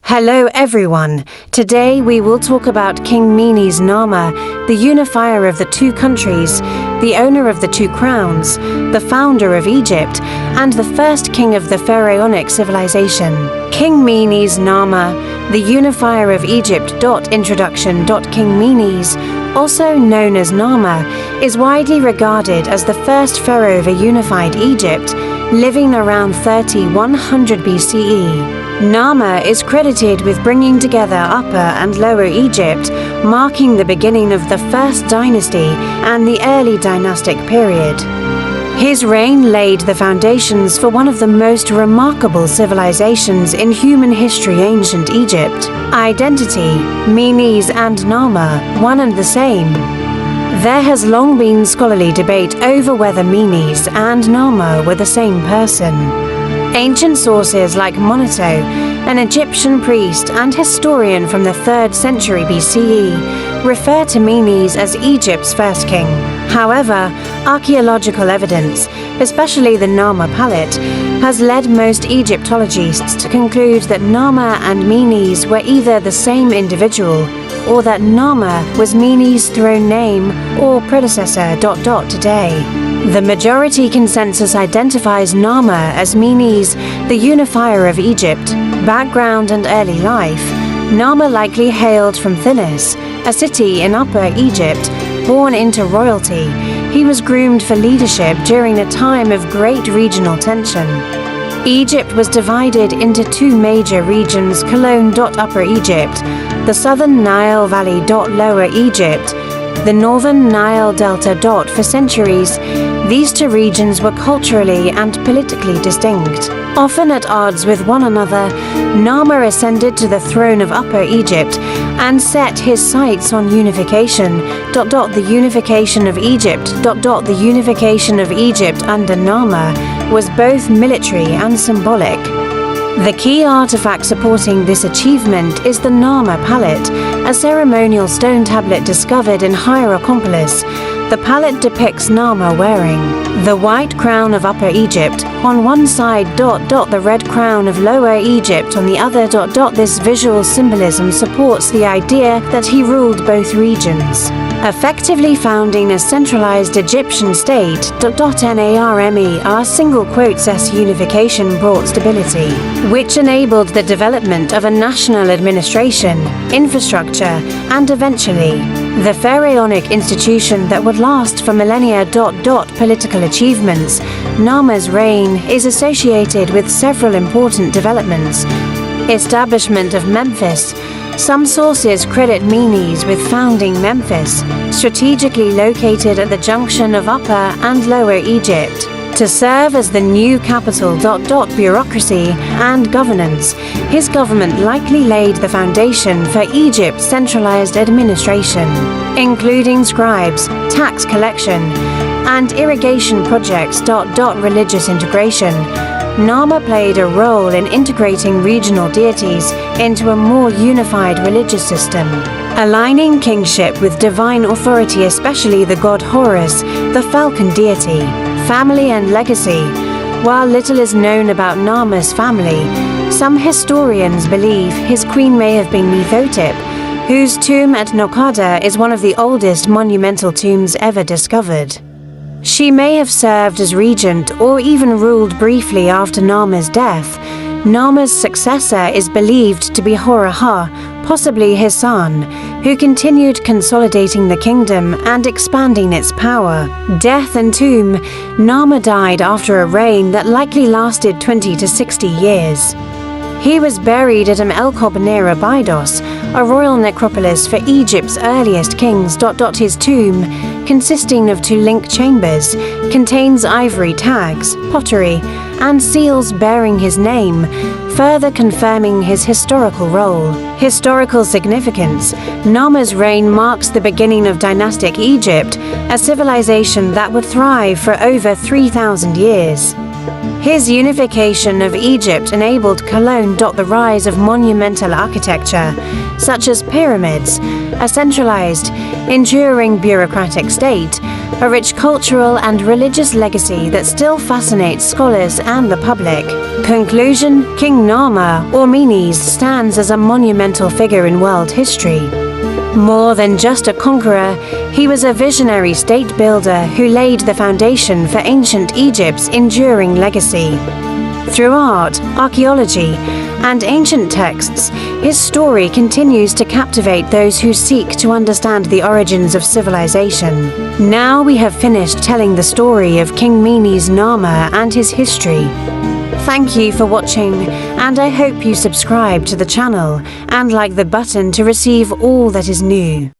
Hello everyone! Today we will talk about King Mina's Narmer, the unifier of the two countries, the owner of the two crowns, the founder of Egypt, and the first king of the pharaonic civilization. King Mina's Narmer, the unifier of Egypt. Introduction. King Mina's, also known as Narmer, is widely regarded as the first pharaoh of a unified Egypt, living around 3100 BCE. Narmer is credited with bringing together Upper and Lower Egypt, marking the beginning of the First Dynasty and the early dynastic period. His reign laid the foundations for one of the most remarkable civilizations in human history, ancient Egypt. Identity: Mina's and Narmer, one and the same. There has long been scholarly debate over whether Mina's and Narmer were the same person. Ancient sources like Monito, an Egyptian priest and historian from the 3rd century BCE, refer to Mina's as Egypt's first king. However, archaeological evidence, especially the Narmer palette, has led most Egyptologists to conclude that Narmer and Mina's were either the same individual, or that Narmer was Mina's throne name or predecessor. Today. The majority consensus identifies Narmer as Mina's, the unifier of Egypt. Background and early life: Narmer likely hailed from Thinis, a city in Upper Egypt. Born into royalty, he was groomed for leadership during a time of great regional tension. Egypt was divided into two major regions: Upper Egypt, the southern Nile Valley. Lower Egypt, the northern Nile Delta. For centuries, these two regions were culturally and politically distinct. Often at odds with one another, Narmer ascended to the throne of Upper Egypt and set his sights on unification. The unification of Egypt. The unification of Egypt under Narmer was both military and symbolic. The key artifact supporting this achievement is the Narmer palette, a ceremonial stone tablet discovered in Hierakonpolis. The palette depicts Narmer wearing the white crown of Upper Egypt on one side. The red crown of Lower Egypt on the other. This visual symbolism supports the idea that he ruled both regions, effectively founding a centralized Egyptian state. Narmer single quotes s unification brought stability, which enabled the development of a national administration, infrastructure, and eventually the pharaonic institution that would last for millennia. Political achievements: Narmer's reign is associated with several important developments. Establishment of Memphis. Some sources credit Mina's with founding Memphis, strategically located at the junction of Upper and Lower Egypt, to serve as the new capital. Bureaucracy and governance. His government likely laid the foundation for Egypt's centralized administration, including scribes, tax collection, and irrigation projects. Religious integration. Narmer played a role in integrating regional deities into a more unified religious system, aligning kingship with divine authority, especially the god Horus, the falcon deity. Family and legacy. While little is known about Narmer's family, some historians believe his queen may have been Nephotep, whose tomb at Nokada is one of the oldest monumental tombs ever discovered. She may have served as regent or even ruled briefly after Narmer's death. Narmer's successor is believed to be Horaha, possibly his son, who continued consolidating the kingdom and expanding its power. Death and tomb. Narmer died after a reign that likely lasted 20 to 60 years. He was buried at El-Kob near Abydos, a royal necropolis for Egypt's earliest kings. His tomb, consisting of two linked chambers, contains ivory tags, pottery, and seals bearing his name, further confirming his historical role. Historical significance. Narmer's reign marks the beginning of dynastic Egypt, a civilization that would thrive for over 3,000 years. His unification of Egypt enabled Cologne. The rise of monumental architecture, such as pyramids, a centralized, enduring bureaucratic state, a rich cultural and religious legacy that still fascinates scholars and the public. Conclusion: King Narmer, or Menes, stands as a monumental figure in world history. More than just a conqueror, he was a visionary state builder who laid the foundation for ancient Egypt's enduring legacy. Through art, archaeology, and ancient texts, his story continues to captivate those who seek to understand the origins of civilization. Now we have finished telling the story of King Menes Narmer and his history. Thank you for watching, and I hope you subscribe to the channel and like the button to receive all that is new.